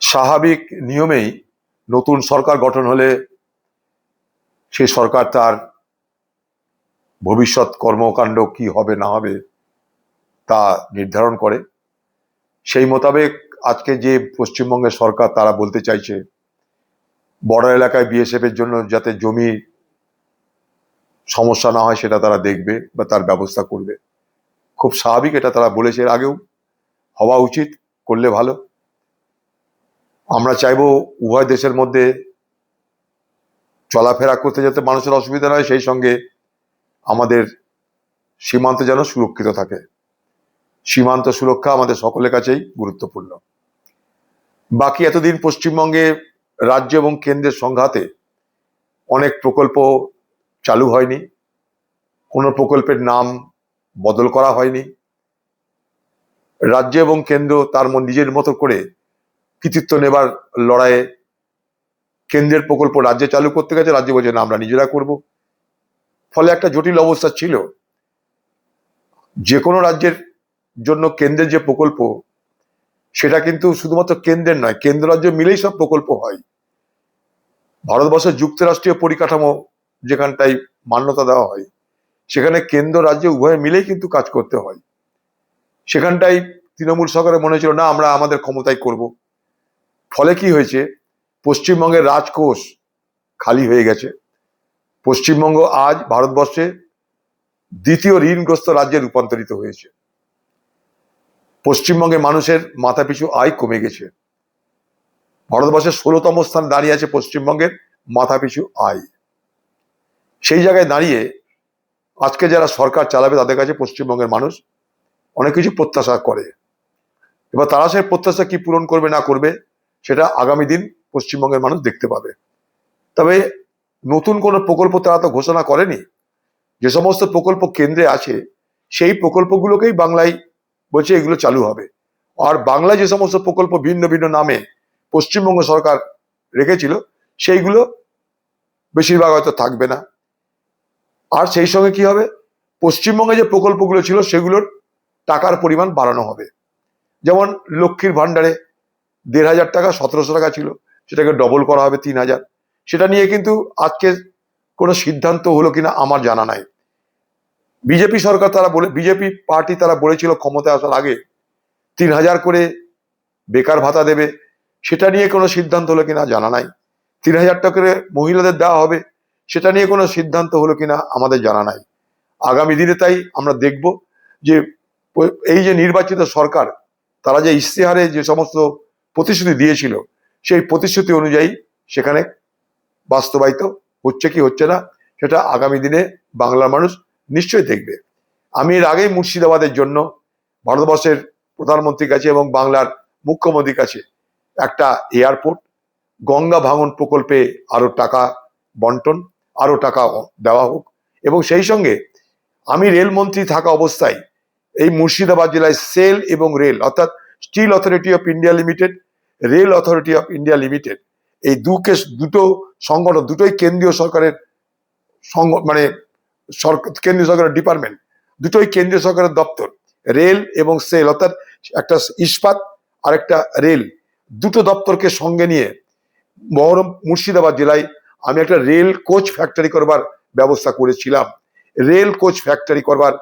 স্বাভাবিক নিয়মেই নতুন সরকার গঠন হলে সেই সরকার তার ভবিষ্যৎ কর্মকাণ্ড কি হবে না হবে তা নির্ধারণ করে। সেই মোতাবেক আজকে যে পশ্চিমবঙ্গের সরকার তারা বলতে চাইছে বর্ডার এলাকায় বিএসএফ এর জন্য যাতে জমি সমস্যা না হয় সেটা তারা দেখবে বা তার ব্যবস্থা করবে। খুব স্বাভাবিক, এটা তারা বলেছে, এর আগেও হওয়া উচিত, করলে ভালো। আমরা চাইবো উভয় দেশের মধ্যে চলাফেরা করতে যাতে মানুষের অসুবিধা নয়, সেই সঙ্গে আমাদের সীমান্ত যেন সুরক্ষিত থাকে। সীমান্ত সুরক্ষা আমাদের সকলের কাছেই গুরুত্বপূর্ণ। বাকি এতদিন পশ্চিমবঙ্গে রাজ্য এবং কেন্দ্রের সংঘাতে অনেক প্রকল্প চালু হয়নি, কোনো প্রকল্পের নাম বদল করা হয়নি। রাজ্য এবং কেন্দ্র তার নিজের মতো করে কৃতিত্ব নেবার লড়াইয়ে কেন্দ্রের প্রকল্প রাজ্যে চালু করতে গেছে, রাজ্য বলছে না আমরা নিজেরা করব। ফলে একটা জটিল অবস্থা ছিল। যে কোনো রাজ্যের জন্য কেন্দ্রের যে প্রকল্প সেটা কিন্তু শুধুমাত্র কেন্দ্রের নয়, কেন্দ্র রাজ্য মিলেই সব প্রকল্প হয়। ভারতবর্ষের যুক্তরাষ্ট্রীয় পরিকাঠামো যেখানটায় মান্যতা দেওয়া হয় সেখানে কেন্দ্র রাজ্য উভয়ে মিলেই কিন্তু কাজ করতে হয়। সেখানটাই তৃণমূল সরকারের মনে ছিল না আমরা আমাদের ক্ষমতায় করব। ফলে কি হয়েছে, পশ্চিমবঙ্গের রাজকোষ খালি হয়ে গেছে। পশ্চিমবঙ্গ আজ ভারতবর্ষে দ্বিতীয় ঋণগ্রস্ত রাজ্যে রূপান্তরিত হয়েছে। পশ্চিমবঙ্গে মানুষের মাথাপিছু আয় কমে গেছে। ভারতবর্ষের 16তম স্থান দাঁড়িয়ে আছে পশ্চিমবঙ্গের মাথাপিছু আয়। সেই জায়গায় দাঁড়িয়ে আজকে যারা সরকার চালাবে তাদের কাছে পশ্চিমবঙ্গের মানুষ অনেক কিছু প্রত্যাশা করে। এবার তারা সেই প্রত্যাশা কি পূরণ করবে না করবে সেটা আগামী দিন পশ্চিমবঙ্গের মানুষ দেখতে পাবে। তবে নতুন কোনো প্রকল্প তারা তো ঘোষণা করেনি। যে সমস্ত প্রকল্প কেন্দ্রে আছে সেই প্রকল্পগুলোকেই বাংলায় বলছে এগুলো চালু হবে। আর বাংলায় যে সমস্ত প্রকল্প ভিন্ন ভিন্ন নামে পশ্চিমবঙ্গ সরকার রেখেছিল সেইগুলো বেশিরভাগ হয়তো থাকবে না। আর সেই সঙ্গে কি হবে, পশ্চিমবঙ্গে যে প্রকল্পগুলো ছিল সেগুলোর টাকার পরিমাণ বাড়ানো হবে। যেমন লক্ষ্মীর ভাণ্ডারে ১,৫০০ টাকা ১৭০০ টাকা ছিল, সেটাকে ডবল করা হবে ৩,০০০। সেটা নিয়ে কিন্তু আজকে কোনো সিদ্ধান্ত হলো কিনা আমার জানা নাই। বিজেপি সরকার বিজেপি পার্টি তারা বলেছিল ক্ষমতায় আসার আগে ৩,০০০ করে বেকার ভাতা দেবে, সেটা নিয়ে কোনো সিদ্ধান্ত হলো কিনা জানা নাই। ৩,০০০ টাকা করে মহিলাদের দেওয়া হবে, সেটা নিয়ে কোনো সিদ্ধান্ত হলো কিনা আমাদের জানা নাই। আগামী দিনে তাই আমরা দেখব যে এই যে নির্বাচিত সরকার তারা যে ইশতেহারে যে সমস্ত প্রতিশ্রুতি দিয়েছিল সেই প্রতিশ্রুতি অনুযায়ী সেখানে বাস্তবায়িত হচ্ছে কি হচ্ছে না সেটা আগামী দিনে বাংলার মানুষ নিশ্চয়ই দেখবে। আমি এর আগেই মুর্শিদাবাদের জন্য ভারতবর্ষের প্রধানমন্ত্রীর কাছে এবং বাংলার মুখ্যমন্ত্রীর কাছে একটা এয়ারপোর্ট, গঙ্গা ভাঙন প্রকল্পে আরো টাকা বন্টন, আরো টাকা দেওয়া হোক, এবং সেই সঙ্গে আমি রেলমন্ত্রী থাকা অবস্থায় এই মুর্শিদাবাদ জেলায় সেল এবং রেল অর্থাৎ steel authority of India limited, rail authority of India limited, এই দুটো সংগঠন দুটোই কেন্দ্রীয় সরকারের মানে কেন্দ্রীয় সরকারের ডিপার্টমেন্ট, দুটোই কেন্দ্রীয় সরকারের দপ্তর। রেল এবং সেল অর্থাৎ একটা ইস্পাত আর একটা রেল, দুটো দপ্তরকে সঙ্গে নিয়ে মুর্শিদাবাদ জেলায় আমি একটা রেল কোচ ফ্যাক্টরি করবার ব্যবস্থা করেছিলাম। রেল কোচ ফ্যাক্টরি করবার